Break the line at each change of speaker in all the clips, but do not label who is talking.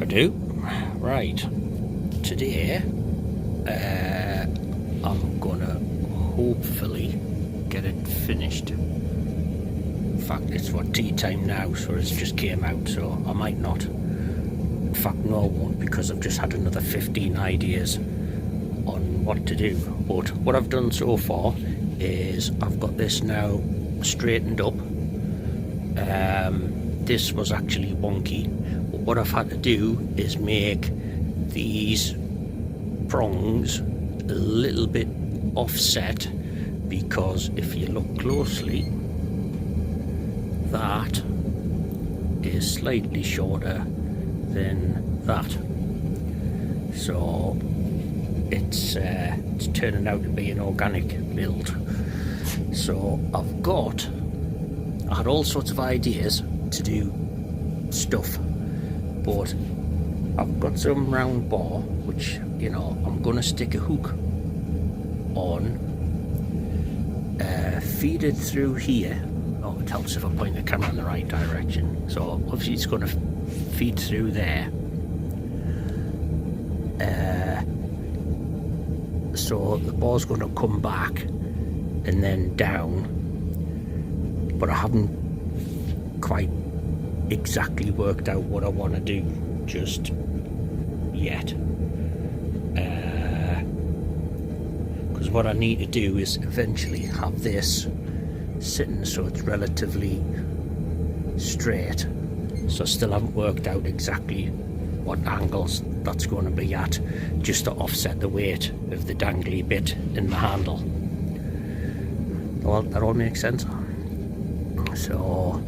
I do. Right. Today, I'm gonna hopefully get it finished. In fact, it's tea time now, so it's just came out, so I might not. In fact, no, I won't, because I've just had another 15 ideas on what to do. But what I've done so far is I've got this now straightened up. This was actually wonky, but what I've had to do is make these prongs a little bit offset, because if you look closely, that is slightly shorter than that, so it's turning out to be an organic build. So I had all sorts of ideas to do stuff, but I've got some round bar which, you know, I'm gonna stick a hook on, feed it through here. Oh, it helps if I point the camera in the right direction. So obviously it's gonna feed through there. So the bar's gonna come back and then down, but I haven't quite exactly worked out what I want to do just yet, because what I need to do is eventually have this sitting so it's relatively straight, so I still haven't worked out exactly what angles that's going to be at, just to offset the weight of the dangly bit in the handle. Well, that all makes sense. So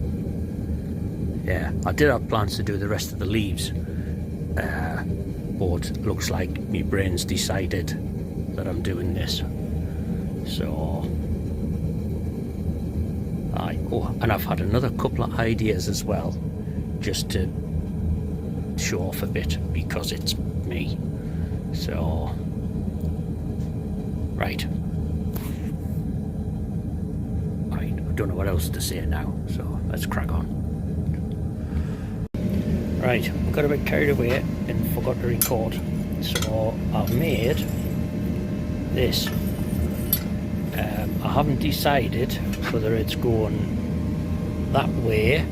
yeah, I did have plans to do the rest of the leaves, but looks like my brain's decided that I'm doing this. So and I've had another couple of ideas as well, just to show off a bit, because it's me. So right, I don't know what else to say now, so let's crack on. Right, I got a bit carried away and forgot to record, so I've made this. I haven't decided whether it's going that way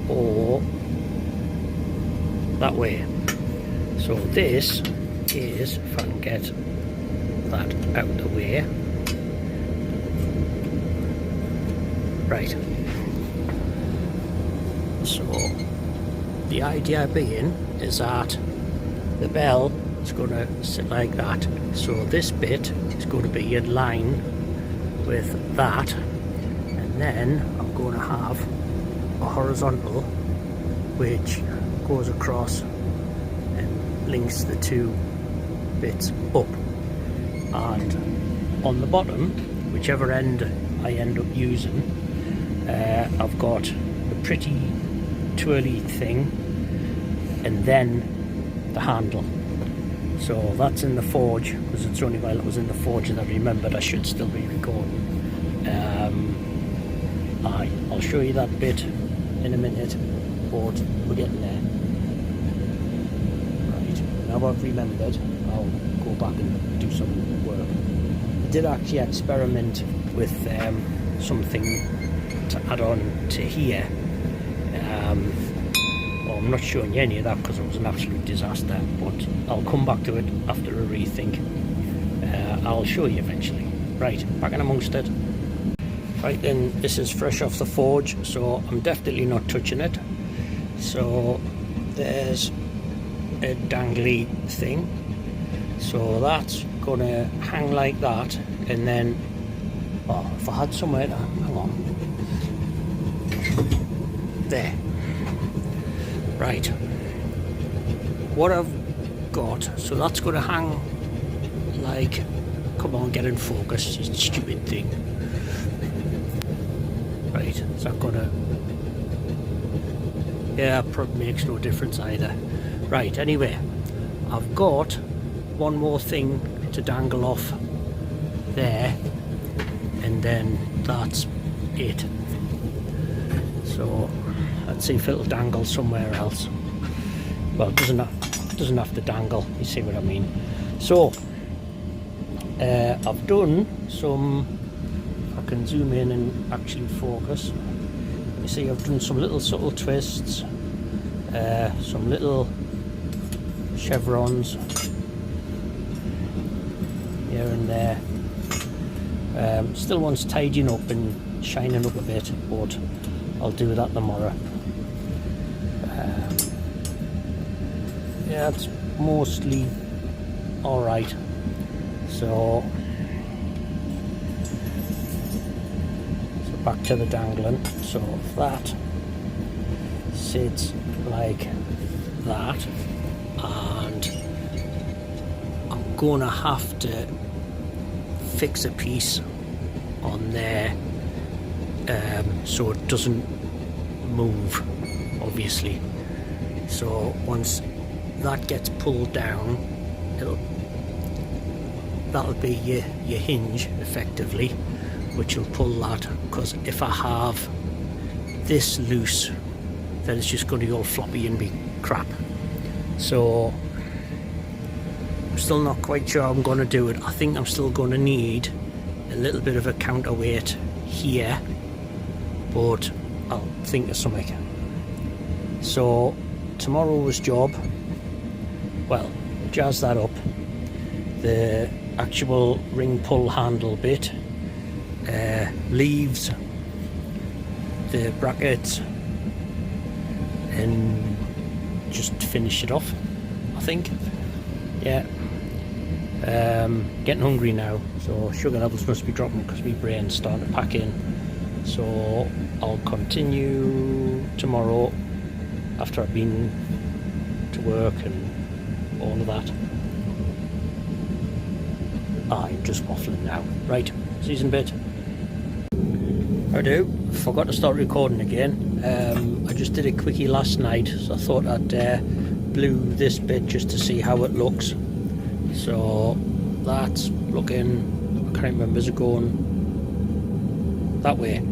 or that way. So this is, if I can get that out of the way. Right. So the idea being is that the bell is going to sit like that. So this bit is going to be in line with that, and then I'm going to have a horizontal which goes across and links the two bits up, and on the bottom, whichever end I end up using, I've got a pretty twirly thing, and then the handle. So that's in the forge, because it's only while it was in the forge that I remembered I should still be recording. I'll show you that bit in a minute, but we're getting there. Right, now I've remembered, I'll go back and do some work. I did actually experiment with something to add on to here. Well, I'm not showing you any of that because it was an absolute disaster, but I'll come back to it after a rethink. I'll show you eventually. Right, back in amongst it. Right then, this is fresh off the forge, so I'm definitely not touching it. So there's a dangly thing, so that's gonna hang like that, and then, oh, if I had somewhere to, hang on, there. Right, what I've got, so that's gonna hang like, come on, get in focus, you stupid thing. Right, is that gonna, yeah, probably makes no difference either. Right, anyway, I've got one more thing to dangle off there, and then that's it. So let's see if it'll dangle somewhere else. well, it doesn't have to dangle, you see what I mean. So I've done some, if I can zoom in and actually focus, you see I've done some little subtle twists, some little chevrons here and there. Still wants tidying up and shining up a bit, but I'll do that tomorrow. Yeah, it's mostly alright. So back to the dangling. So if that sits like that, and I'm gonna have to fix a piece on there so it doesn't move, obviously. So once that gets pulled down, that'll be your hinge effectively, which will pull that, because if I have this loose, then it's just going to go floppy and be crap. So I'm still not quite sure how I'm going to do it. I think I'm still going to need a little bit of a counterweight here, but I'll think of something. So tomorrow's job, well, jazz that up, the actual ring pull handle bit, leaves the brackets, and just finish it off, I think. Yeah. Getting hungry now, so sugar levels must be dropping because my brain's starting to pack in. So I'll continue tomorrow after I've been to work and all of that. I'm just waffling now. Right, see you in a bit. I do. Forgot to start recording again. I just did a quickie last night, so I thought I'd blue this bit just to see how it looks. So that's looking, I can't remember, is it going that way?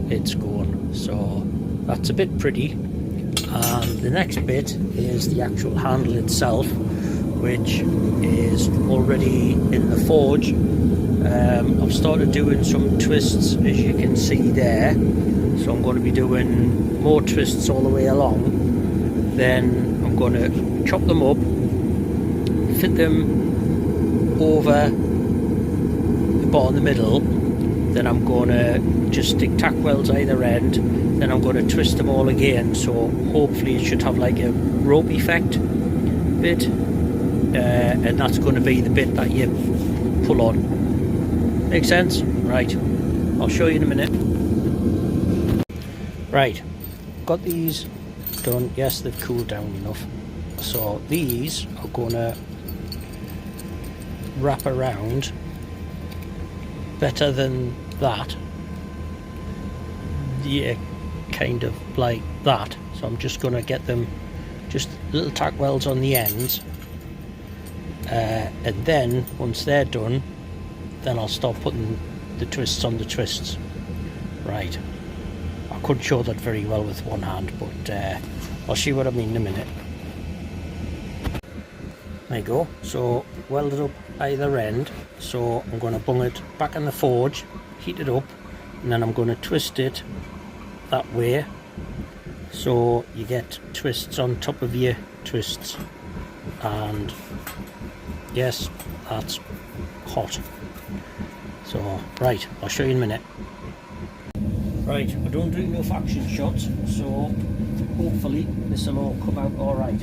It's going, so that's a bit pretty. And the next bit is the actual handle itself, which is already in the forge. I've started doing some twists, as you can see there, so I'm going to be doing more twists all the way along. Then I'm going to chop them up, fit them over the bar in the middle, then I'm going to just stick tack welds either end, then I'm going to twist them all again, so hopefully it should have like a rope effect bit, and that's going to be the bit that you pull on. Make sense? Right, I'll show you in a minute. Right, got these done. Yes, they've cooled down enough, so these are going to wrap around better than that. Yeah, kind of like that. So I'm just going to get them just little tack welds on the ends, and then once they're done, then I'll start putting the twists on the twists. Right, I couldn't show that very well with one hand, but I'll show you what I mean in a minute. There you go, so welded up either end, so I'm going to bung it back in the forge, heat it up, and then I'm going to twist it that way, so you get twists on top of your twists. And yes, that's hot. So right, I'll show you in a minute. Right, I don't do enough action shots, so hopefully this will all come out alright.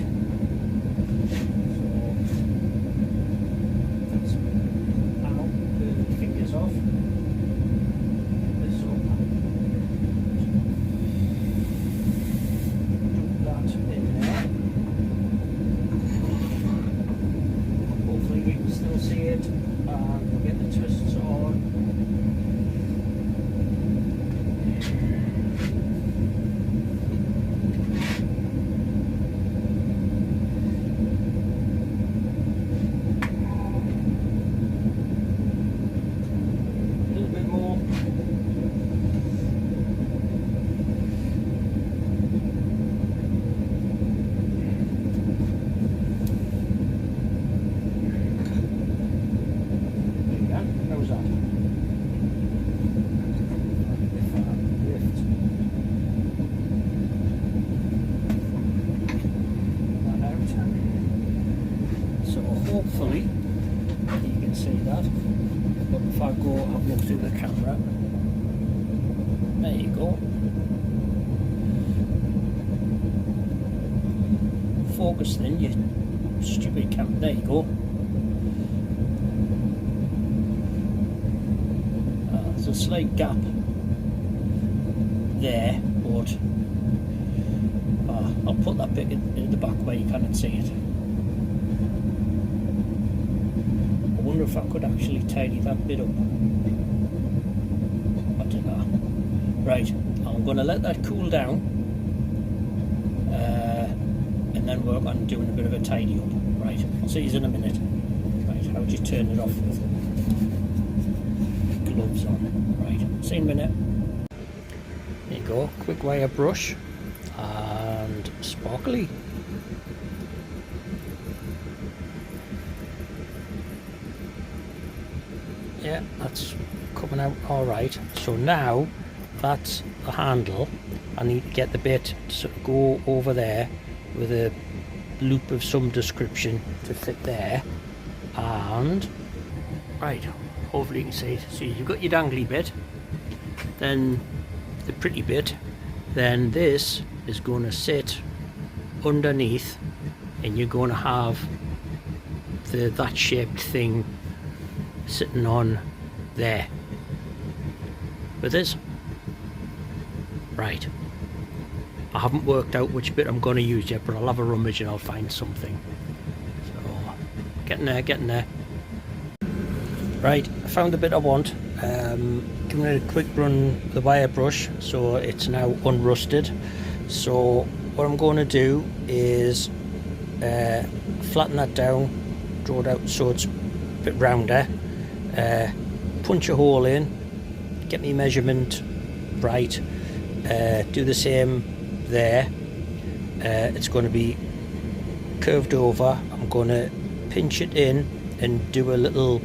hopefully you can see that. But if I go, have a look through the camera. There you go. Focus then, you stupid camera. There you go. There's a slight gap there, but I'll put that bit in the back where you cannot see it. I wonder if I could actually tidy that bit up. I don't know. Right, I'm going to let that cool down and then work on doing a bit of a tidy up. Right, I'll see you in a minute. Right, how would you turn it off with gloves on? Right, see you in a minute. There you go, quick wire brush and sparkly. Yeah, that's coming out alright. So now that's the handle. I need to get the bit to sort of go over there with a loop of some description to fit there. And right, hopefully you can see it. So you've got your dangly bit, then the pretty bit, then this is going to sit underneath, and you're going to have that shaped thing sitting on there with this. Right, I haven't worked out which bit I'm going to use yet, but I'll have a rummage and I'll find something. So getting there. Right, I found the bit I want. Giving it a quick run with the wire brush, so it's now unrusted. So what I'm going to do is flatten that down, draw it out so it's a bit rounder, punch a hole in, get my measurement right, do the same there. It's going to be curved over. I'm going to pinch it in and do a little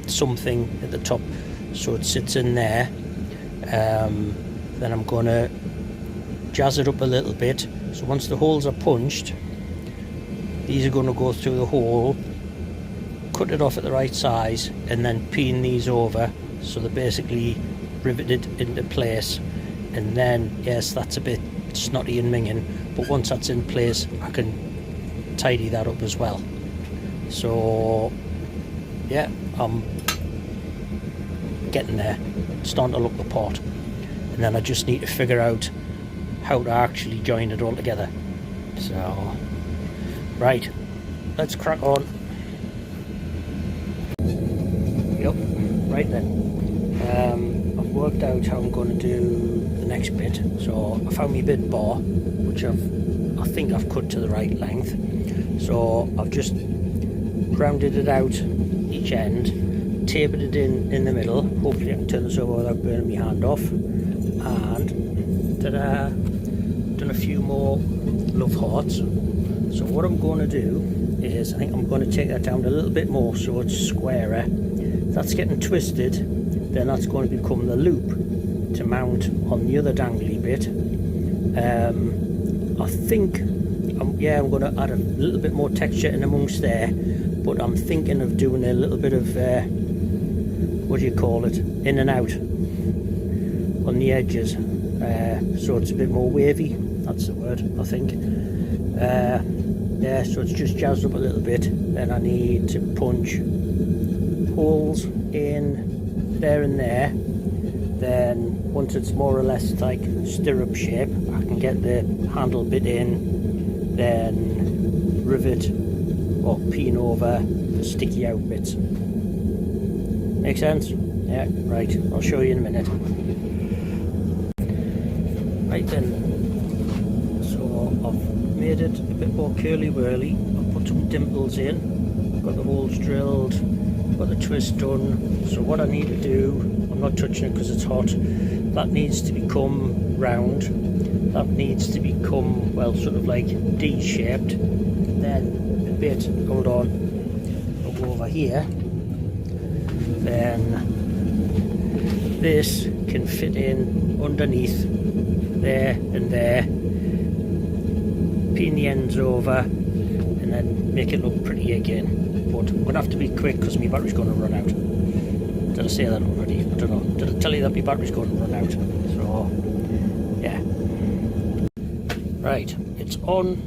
something at the top so it sits in there. Then I'm going to jazz it up a little bit, so once the holes are punched, these are going to go through the hole, cut it off at the right size, and then pin these over so they're basically riveted into place. And then, yes, that's a bit snotty and minging, but once that's in place I can tidy that up as well. So yeah, I'm getting there, starting to look the part, and then I just need to figure out how to actually join it all together. So right, let's crack on. Yep, right then, I've worked out how I'm going to do the next bit. So I found my bit bar, which I think I've cut to the right length. So I've just rounded it out each end, tapered it in the middle. Hopefully I can turn this over without burning my hand off. And done a few more love hearts. So what I'm going to do is, I think I'm going to take that down a little bit more so it's squarer. If that's getting twisted, then that's going to become the loop to mount on the other dangly bit. I think, I'm going to add a little bit more texture in amongst there, but I'm thinking of doing a little bit of, what do you call it, in and out on the edges, so it's a bit more wavy. That's the word, I think. Yeah, so it's just jazzed up a little bit. Then I need to punch holes in there and there. Then once it's more or less like stirrup shape, I can get the handle bit in, then rivet or pin over the sticky out bits. Make sense? Yeah, right, I'll show you in a minute. Right then, so I've made it a bit more curly-whirly. I've put some dimples in, got the holes drilled, got the twist done. So what I need to do, I'm not touching it because it's hot, that needs to become round, that needs to become, well, sort of like D-shaped. Then the bit, hold on, I'll go over here, then this can fit in underneath there and there, pin the ends over, and then make it look pretty again. but I'm going to have to be quick because my battery's going to run out. Did I say that already? I don't know. Did I tell you that my battery's going to run out? So, yeah. Right, it's on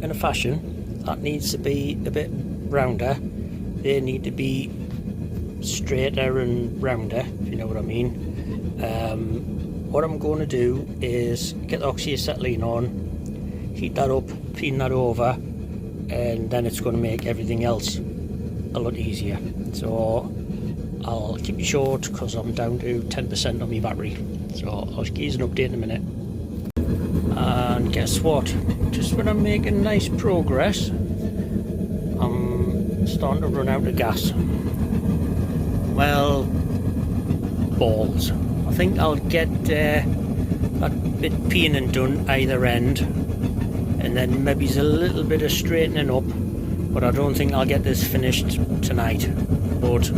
in a fashion that needs to be a bit rounder. They need to be straighter and rounder, if you know what I mean. What I'm going to do is get the oxyacetylene on, heat that up, clean that over, and then it's going to make everything else a lot easier. So I'll keep you short because I'm down to 10% on my battery. So I'll give you an update in a minute. And guess what? Just when I'm making nice progress, I'm starting to run out of gas. Well, balls. I think I'll get that bit painting done either end, and then maybe a little bit of straightening up, but I don't think I'll get this finished tonight. But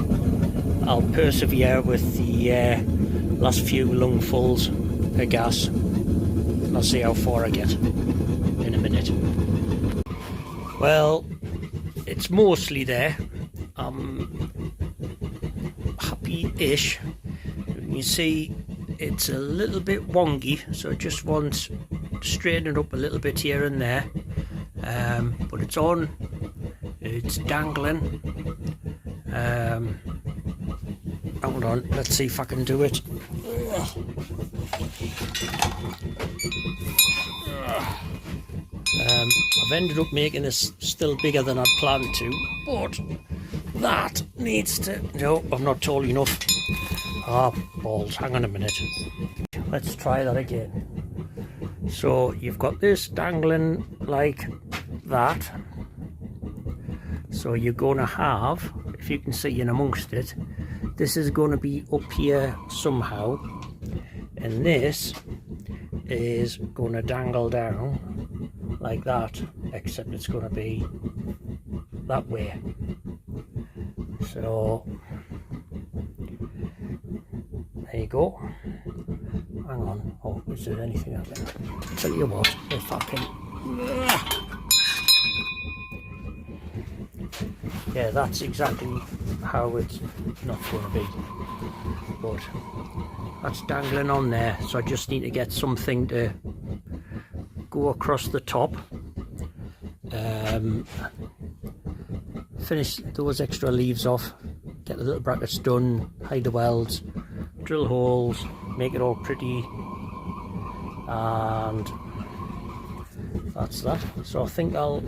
I'll persevere with the last few lungfuls of gas, and I'll see how far I get in a minute. Well, it's mostly there. I'm happy-ish. You see, it's a little bit wonky, so it just wants straightening up a little bit here and there. But it's on. It's dangling. Hold on, let's see if I can do it. I've ended up making this still bigger than I'd planned to, but that needs to... No, I'm not tall enough. Ah, balls, hang on a minute. Let's try that again. So you've got this dangling like that. So you're going to have, if you can see in amongst it, this is going to be up here somehow, and this is going to dangle down like that, except it's going to be that way. So there you go. Hang on. Oh, is there anything out there? Tell you what, if I can... Yeah, that's exactly how it's not going to be. But that's dangling on there, so I just need to get something to go across the top. Finish those extra leaves off, get the little brackets done, hide the welds, drill holes, make it all pretty, and that's that. So I think I'll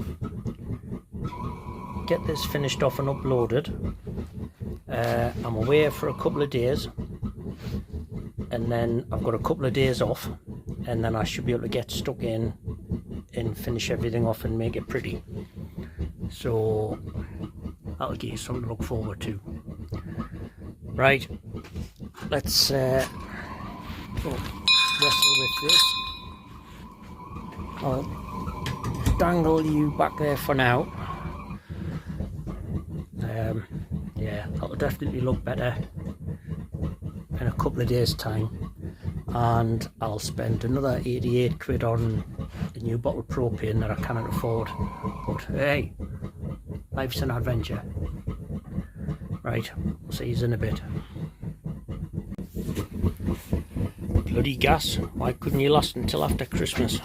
get this finished off and uploaded. I'm away for a couple of days, and then I've got a couple of days off, and then I should be able to get stuck in and finish everything off and make it pretty. So that'll give you something to look forward to. Right, let's wrestle with this. I'll dangle you back there for now. Yeah, that'll definitely look better in a couple of days time, and I'll spend another 88 quid on a new bottle of propane that I cannot afford, but hey, life's an adventure. Right, see you in a bit. Bloody gas, why couldn't you last until after Christmas?